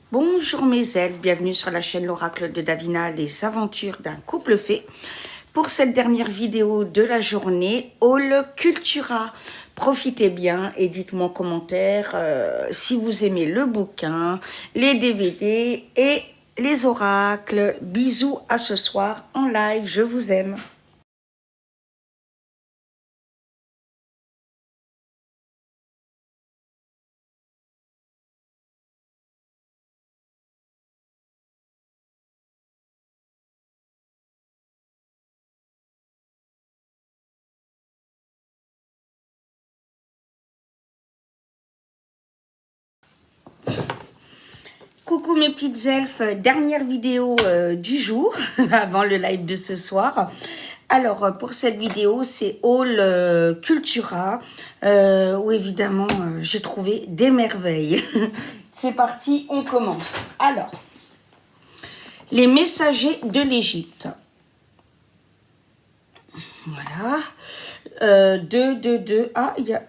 Bonjour mes ailes, bienvenue sur la chaîne L'Oracle de Davina, les aventures d'un couple fait. Pour cette dernière vidéo de la journée, Haul Cultura. Profitez bien et dites-moi en commentaire si vous aimez le bouquin, les DVD et les oracles. Bisous à ce soir en live, je vous aime. Coucou mes petites elfes, dernière vidéo du jour, avant le live de ce soir. Alors, pour cette vidéo, c'est Haul Cultura, où évidemment, j'ai trouvé des merveilles. C'est parti, on commence. Alors, les messagers de l'Égypte. Voilà. Il y a...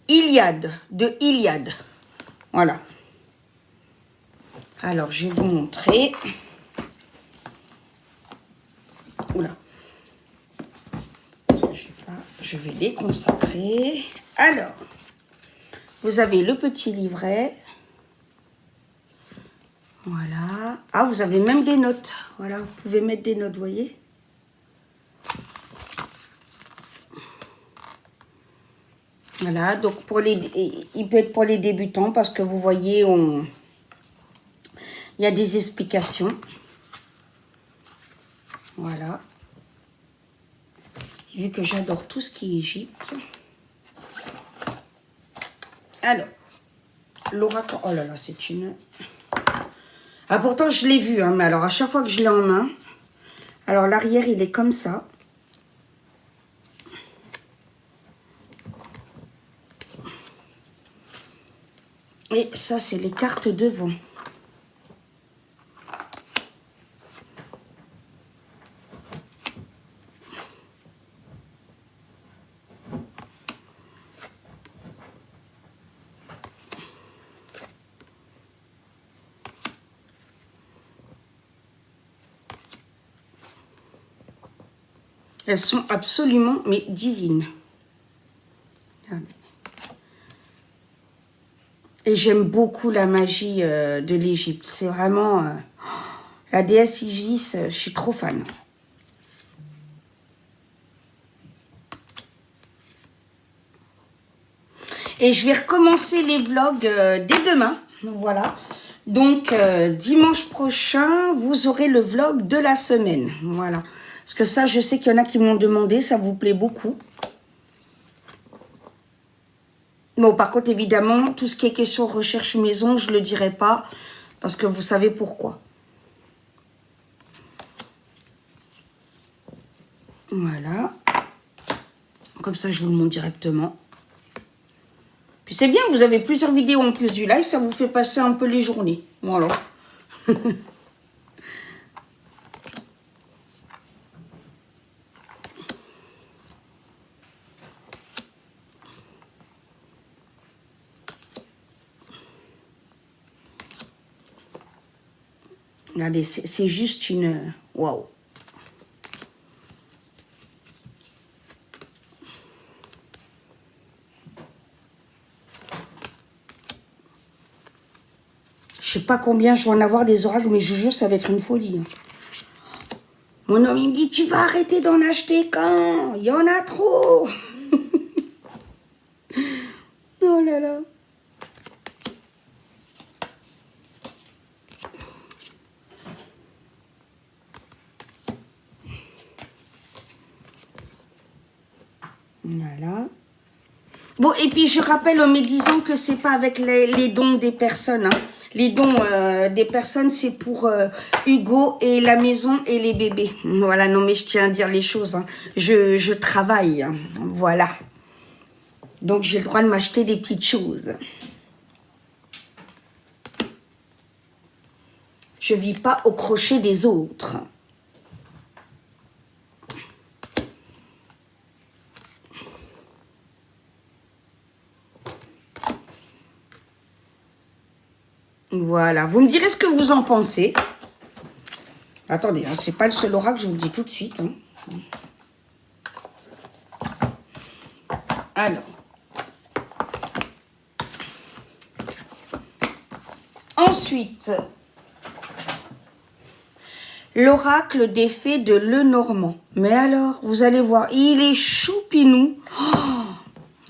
Iliade. De Iliade. Voilà. Alors, je vais vous montrer. Oula. Je vais déconcentrer. Alors, vous avez le petit livret. Voilà. Ah, vous avez même des notes. Voilà, vous pouvez mettre des notes, vous voyez. Voilà, donc il peut être pour les débutants parce que vous voyez, il y a des explications. Voilà. Vu que j'adore tout ce qui est Égypte. Alors, l'oracle. Oh là là, c'est une... Ah, pourtant, je l'ai vu, hein, mais alors, à chaque fois que je l'ai en main, alors l'arrière, il est comme ça. Et ça, c'est les cartes devant. Elles sont absolument, mais divines. Regardez. Et j'aime beaucoup la magie de l'Égypte. C'est vraiment... la déesse Isis, je suis trop fan. Et je vais recommencer les vlogs dès demain. Voilà. Donc, dimanche prochain, vous aurez le vlog de la semaine. Voilà. Parce que ça, je sais qu'il y en a qui m'ont demandé. Ça vous plaît beaucoup. Bon, par contre, évidemment, tout ce qui est question recherche maison, je ne le dirai pas. Parce que vous savez pourquoi. Voilà. Comme ça, je vous le montre directement. Puis c'est bien, vous avez plusieurs vidéos en plus du live. Ça vous fait passer un peu les journées. Voilà. Regardez, c'est juste une... Waouh. Je sais pas combien je vais en avoir des oracles, mais je vous jure, ça va être une folie. Mon homme, il me dit, tu vas arrêter d'en acheter quand? Il y en a trop. Oh là là. Voilà. Bon, et puis je rappelle aux médisants que c'est pas avec les dons des personnes. Hein. Les dons des personnes, c'est pour Hugo et la maison et les bébés. Voilà, non mais je tiens à dire les choses. Hein. Je travaille. Hein. Voilà. Donc j'ai le droit de m'acheter des petites choses. Je vis pas au crochet des autres. Voilà, vous me direz ce que vous en pensez. Attendez, hein, c'est pas le seul oracle, je vous le dis tout de suite. Hein. Alors. Ensuite, l'oracle des fées de Lenormand. Mais alors, vous allez voir, il est choupinou. Oh,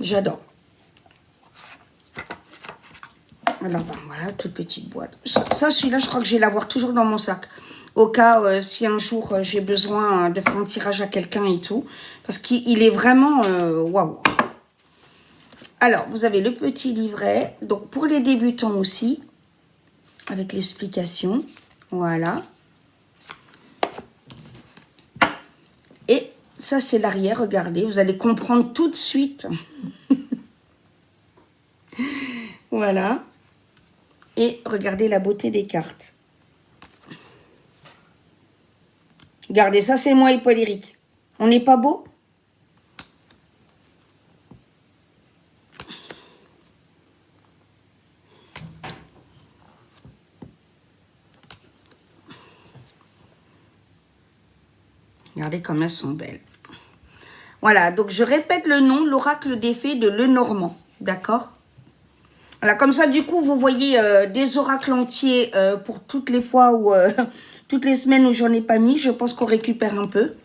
j'adore. Alors, ben, voilà, toute petite boîte. Ça, celui-là, je crois que je vais l'avoir toujours dans mon sac. Au cas, si un jour, j'ai besoin de faire un tirage à quelqu'un et tout. Parce qu'il est vraiment... waouh. Alors, vous avez le petit livret. Donc, pour les débutants aussi. Avec l'explication. Voilà. Et ça, c'est l'arrière. Regardez, vous allez comprendre tout de suite. Voilà. Et regardez la beauté des cartes. Regardez, ça c'est moi et Paul Éric. On n'est pas beau? Regardez comme elles sont belles. Voilà, donc je répète le nom, l'oracle des fées de Lenormand. D'accord? Voilà, comme ça, du coup, vous voyez des oracles entiers pour toutes les fois où... toutes les semaines où j'en ai pas mis. Je pense qu'on récupère un peu.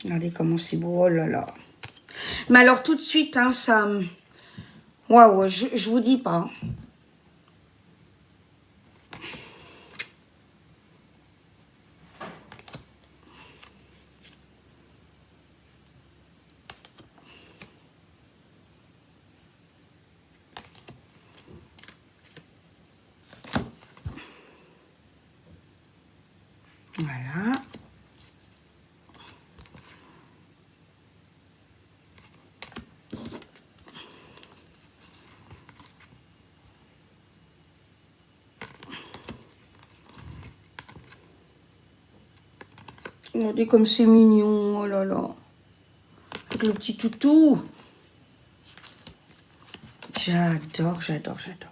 Regardez comment c'est beau. Oh là là. Mais alors, tout de suite, hein, ça... Waouh, je vous dis pas. Voilà. Regardez comme c'est mignon. Oh là là. Avec le petit toutou. J'adore, j'adore, j'adore.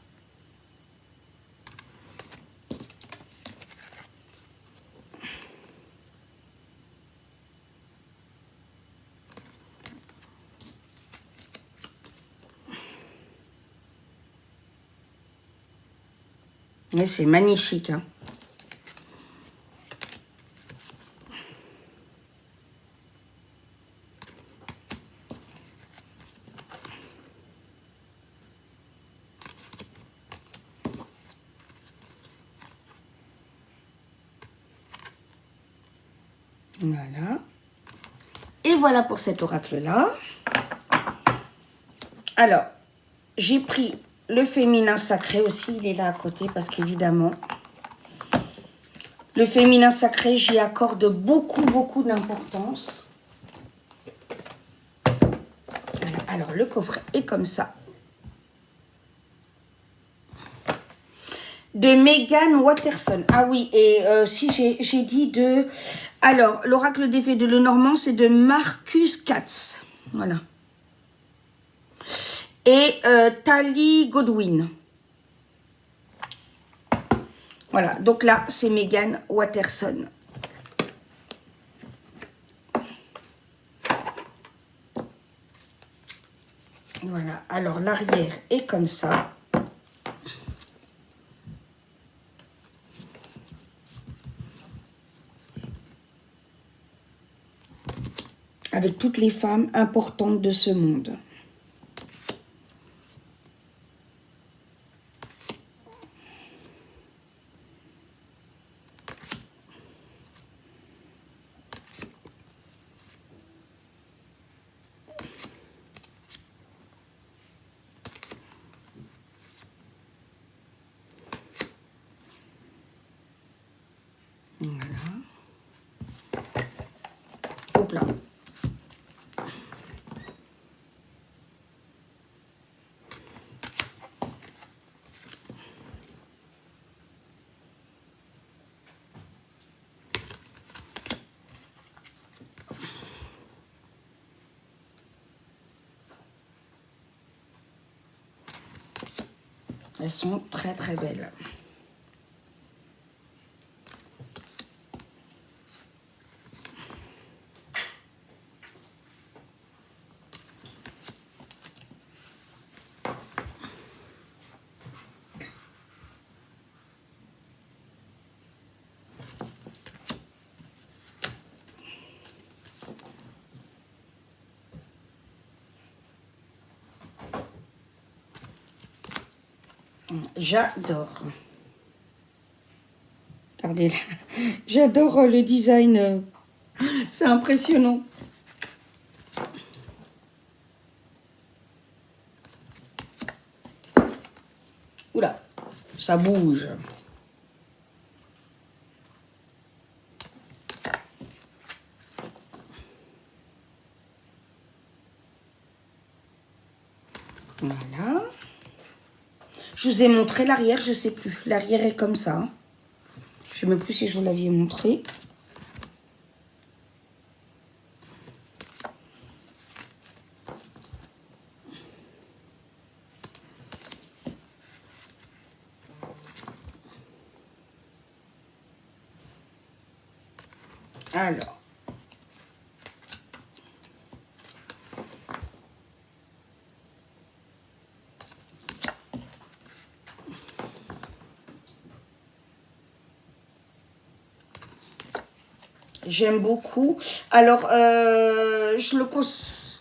Et c'est magnifique, hein. Voilà. Et voilà pour cet oracle-là. Alors, j'ai pris le féminin sacré aussi. Il est là à côté parce qu'évidemment, le féminin sacré, j'y accorde beaucoup, beaucoup d'importance. Voilà. Alors, le coffret est comme ça. De Megan Watterson. Ah oui, et si j'ai dit de... Alors, l'oracle des fées de Lenormand, c'est de Marcus Katz. Voilà. Et Tally Godwin. Voilà, donc là, c'est Megan Watterson. Voilà, alors l'arrière est comme ça. Avec toutes les femmes importantes de ce monde. Voilà. Hop là. Elles sont très très belles. J'adore. Regardez là. J'adore le design. C'est impressionnant. Oula, ça bouge. Voilà. Je vous ai montré l'arrière, je ne sais plus. L'arrière est comme ça. Je ne sais même plus si je vous l'avais montré. Alors. J'aime beaucoup. Alors, je le conseille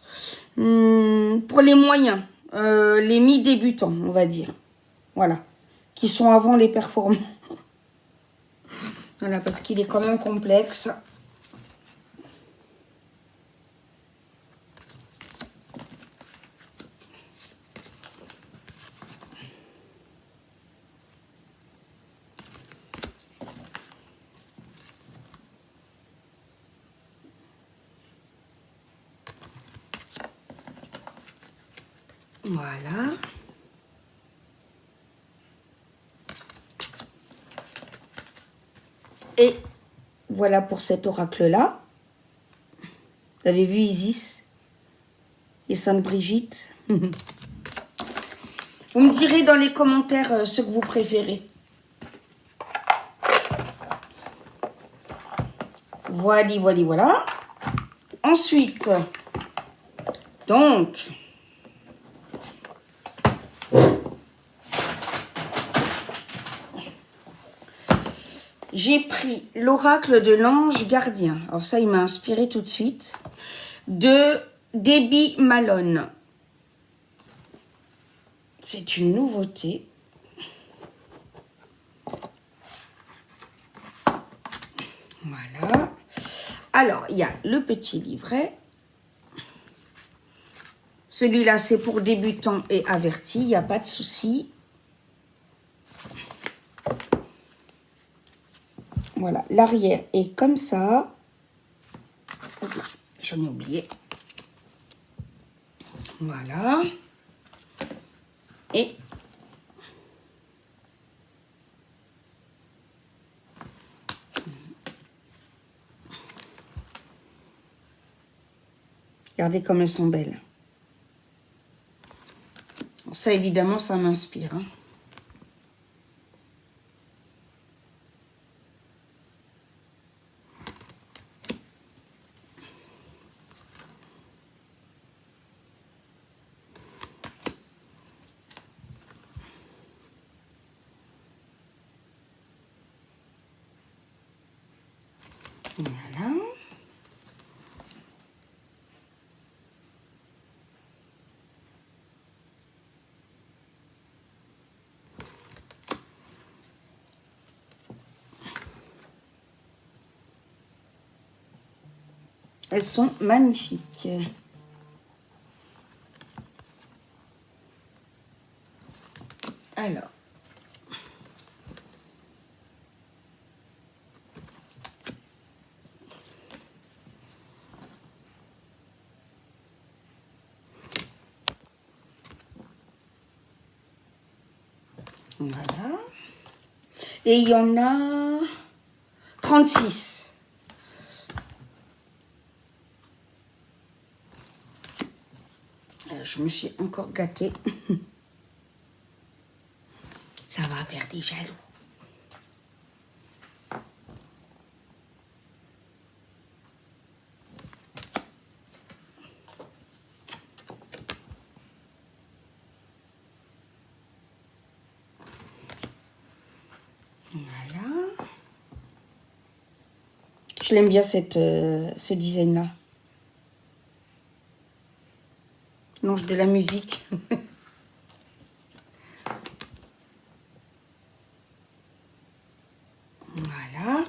pour les moyens, les mi-débutants, on va dire. Voilà. Qui sont avant les performants. Voilà, parce qu'il est quand même complexe. Voilà. Et voilà pour cet oracle-là. Vous avez vu Isis et Sainte Brigitte. Vous me direz dans les commentaires ce que vous préférez. Voilà, voilà, voilà. Ensuite, donc, j'ai pris l'oracle de l'ange gardien. Alors ça, il m'a inspiré tout de suite. De Debbie Malone. C'est une nouveauté. Voilà. Alors, il y a le petit livret. Celui-là, c'est pour débutants et avertis. Il n'y a pas de souci. Voilà, l'arrière est comme ça. J'en ai oublié. Voilà. Et regardez comme elles sont belles. Ça, évidemment, ça m'inspire. Hein. Voilà. Elles sont magnifiques. Alors. Voilà. Et il y en a 36. Alors, je me suis encore gâtée. faire des jaloux. Voilà. Je l'aime bien ce design-là. L'ange de la musique. Voilà.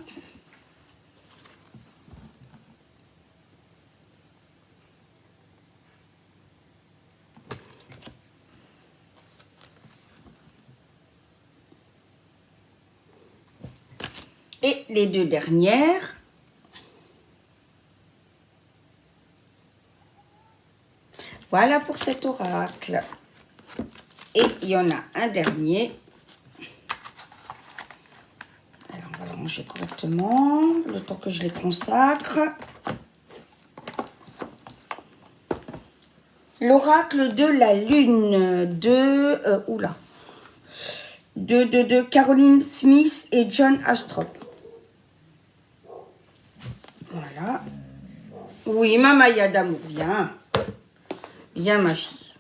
Et les deux dernières. Voilà pour cet oracle. Et il y en a un dernier. Alors, on va le ranger correctement, le temps que je les consacre. L'oracle de la lune de Caroline Smith et John Astrop. Voilà. Oui, ma Maya d'amour, viens. Viens, ma fille.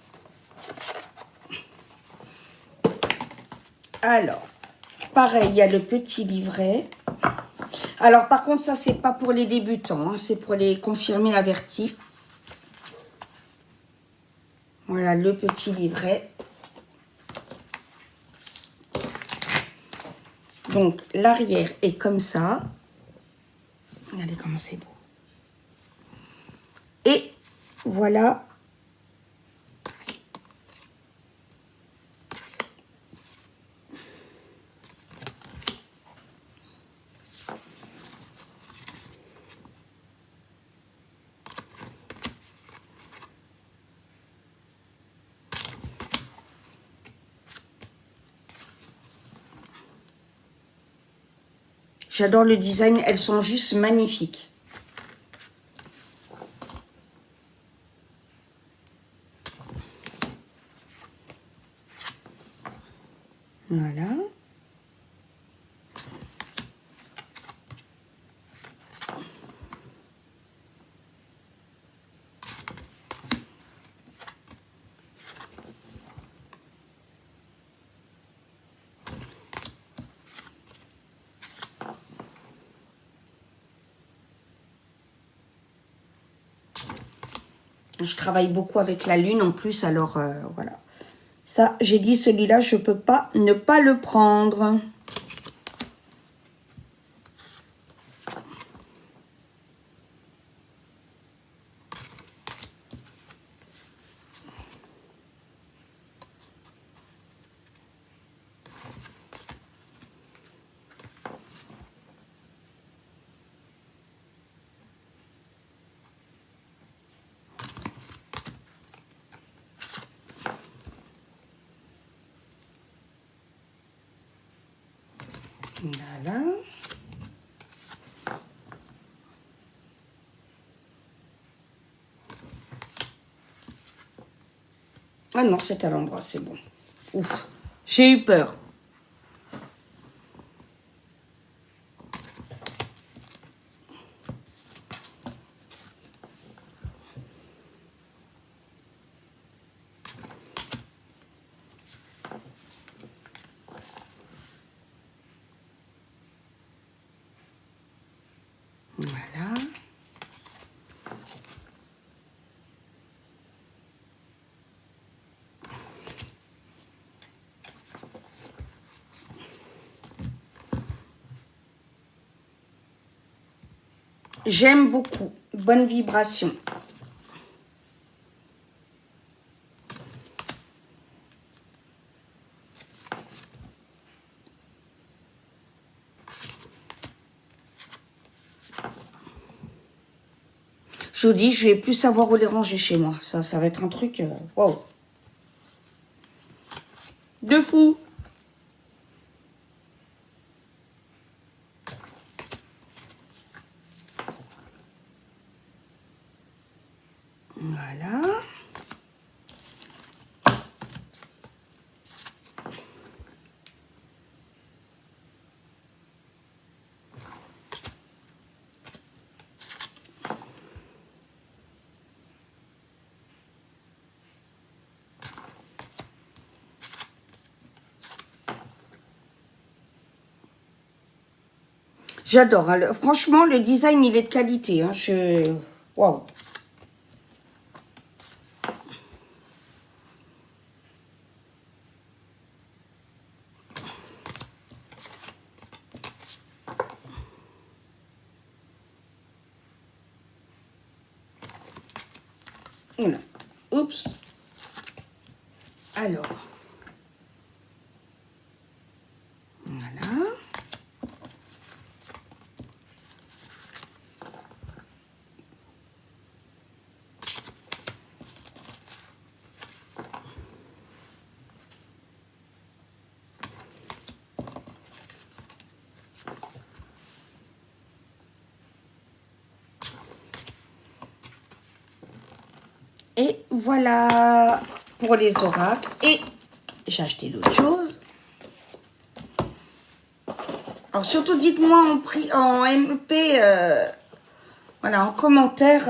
Alors, pareil, il y a le petit livret. Alors, par contre, ça, c'est pas pour les débutants, hein, c'est pour les confirmés avertis. Voilà, le petit livret. Donc, l'arrière est comme ça. Regardez comment c'est beau. Et voilà. J'adore le design, elles sont juste magnifiques. Voilà. Je travaille beaucoup avec la lune en plus, alors voilà. Ça, j'ai dit, celui-là, je peux pas ne pas le prendre. Voilà. Ah non, c'est à l'endroit, c'est bon. Ouf, j'ai eu peur. Voilà. J'aime beaucoup. Bonne vibration. Je vous dis, je vais plus savoir où les ranger chez moi. Ça va être un truc... wow. De fou. Voilà. J'adore. Hein. Franchement, le design, il est de qualité. Hein. Waouh. Voilà. Oups. Alors. Voilà. Et voilà pour les oracles. Et j'ai acheté d'autres choses. Alors surtout dites-moi en MP, voilà, en commentaire,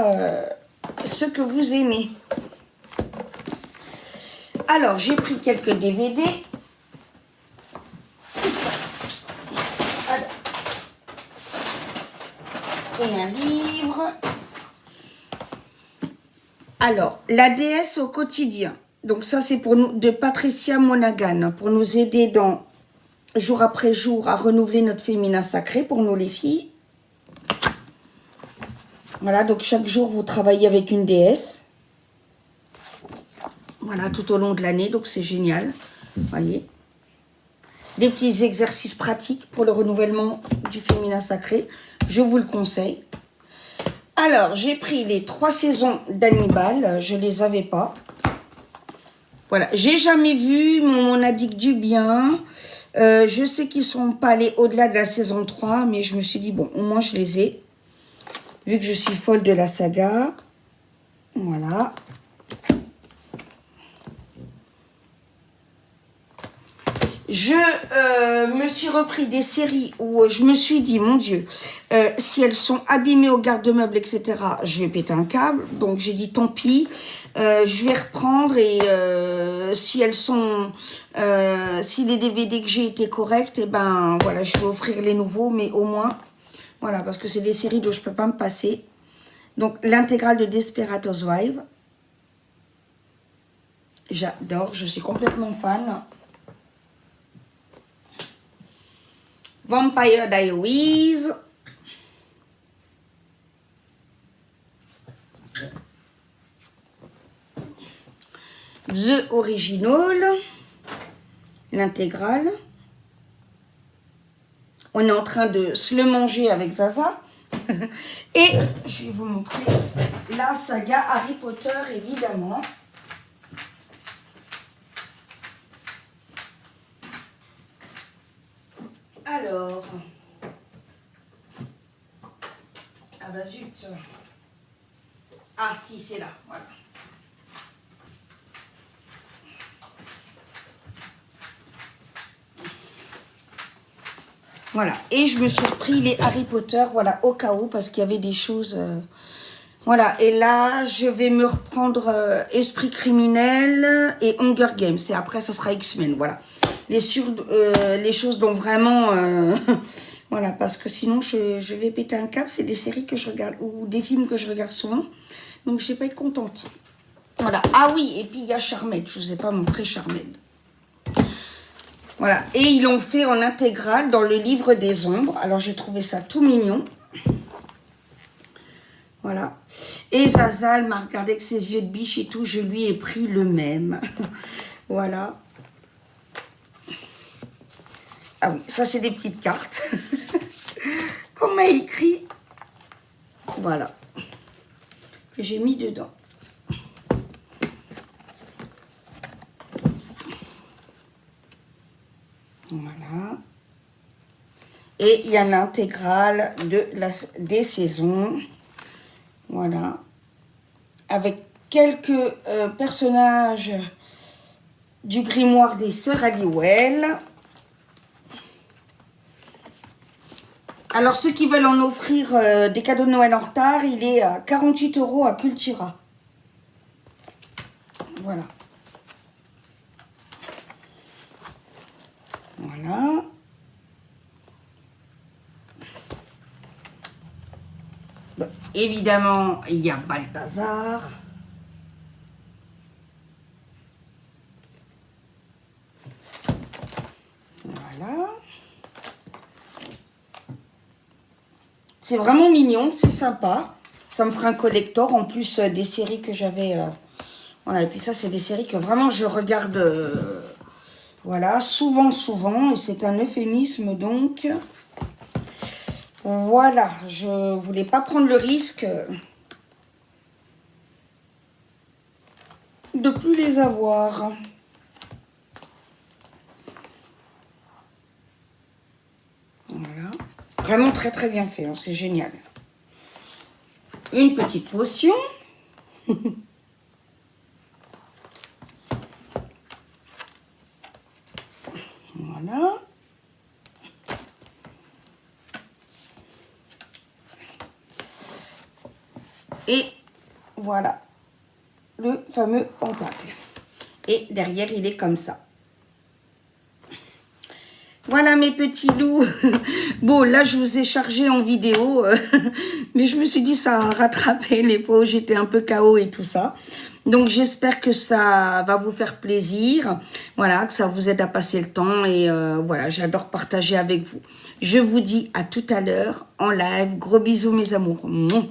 ce que vous aimez. Alors j'ai pris quelques DVD. Et un livre. Alors, la déesse au quotidien. Donc ça, c'est pour nous de Patricia Monaghan, pour nous aider dans jour après jour à renouveler notre féminin sacré pour nous les filles. Voilà, donc chaque jour, vous travaillez avec une déesse. Voilà, tout au long de l'année, donc c'est génial. Voyez. Des petits exercices pratiques pour le renouvellement du féminin sacré. Je vous le conseille. Alors, j'ai pris les 3 saisons d'Hannibal. Je les avais pas. Voilà, j'ai jamais vu, mais on a dit que du bien. Je sais qu'ils sont pas allés au-delà de la saison 3, mais je me suis dit, bon, au moins je les ai. Vu que je suis folle de la saga. Voilà. Je me suis repris des séries où je me suis dit, mon Dieu, si elles sont abîmées au garde-meuble, etc., je vais péter un câble. Donc j'ai dit, tant pis, je vais reprendre et si elles sont, si les DVD que j'ai étaient corrects, et ben voilà, je vais offrir les nouveaux, mais au moins, voilà, parce que c'est des séries dont je peux pas me passer. Donc l'intégrale de Desperate Housewives, j'adore, je suis complètement fan. Vampire Diaries. The Original. L'intégrale. On est en train de se le manger avec Zaza. Et je vais vous montrer la saga Harry Potter, évidemment. Alors. Ah bah zut. Ah si, c'est là, voilà. Voilà, et je me suis repris les Harry Potter, voilà, au cas où, parce qu'il y avait des choses... Voilà, et là, je vais me reprendre Esprit criminel et Hunger Games. Et après, ça sera X-Men, voilà. Les choses dont vraiment... voilà, parce que sinon, je vais péter un câble. C'est des séries que je regarde, ou des films que je regarde souvent. Donc, je vais pas être contente. Voilà. Ah oui, et puis il y a Charmed. Je vous ai pas montré Charmed. Voilà, et ils l'ont fait en intégrale dans le livre des ombres. Alors, j'ai trouvé ça tout mignon. Voilà. Et Zazal m'a regardé avec ses yeux de biche et tout. Je lui ai pris le même. Voilà. Ah oui, ça, c'est des petites cartes. Qu'on m'a écrit. Voilà. Que j'ai mis dedans. Voilà. Et il y a l'intégrale des saisons. Voilà. Avec quelques personnages du grimoire des sœurs Halliwell. Alors, ceux qui veulent en offrir des cadeaux de Noël en retard, il est à 48 € à Cultura. Voilà. Voilà. Donc, évidemment, il y a Balthazar. Voilà. C'est vraiment mignon, c'est sympa. Ça me fera un collector en plus des séries que j'avais. Voilà, et puis ça, c'est des séries que vraiment je regarde voilà, souvent. Et c'est un euphémisme donc. Voilà, je voulais pas prendre le risque de plus les avoir. Voilà. Vraiment très très bien fait, hein, c'est génial. Une petite potion. Voilà. Et voilà le fameux pentacle. Et derrière, il est comme ça. Voilà mes petits loups. Bon, là, je vous ai chargé en vidéo. Mais je me suis dit, ça a rattrapé les pots. J'étais un peu KO et tout ça. Donc, j'espère que ça va vous faire plaisir. Voilà, que ça vous aide à passer le temps. Et voilà, j'adore partager avec vous. Je vous dis à tout à l'heure en live. Gros bisous, mes amours. Mouah.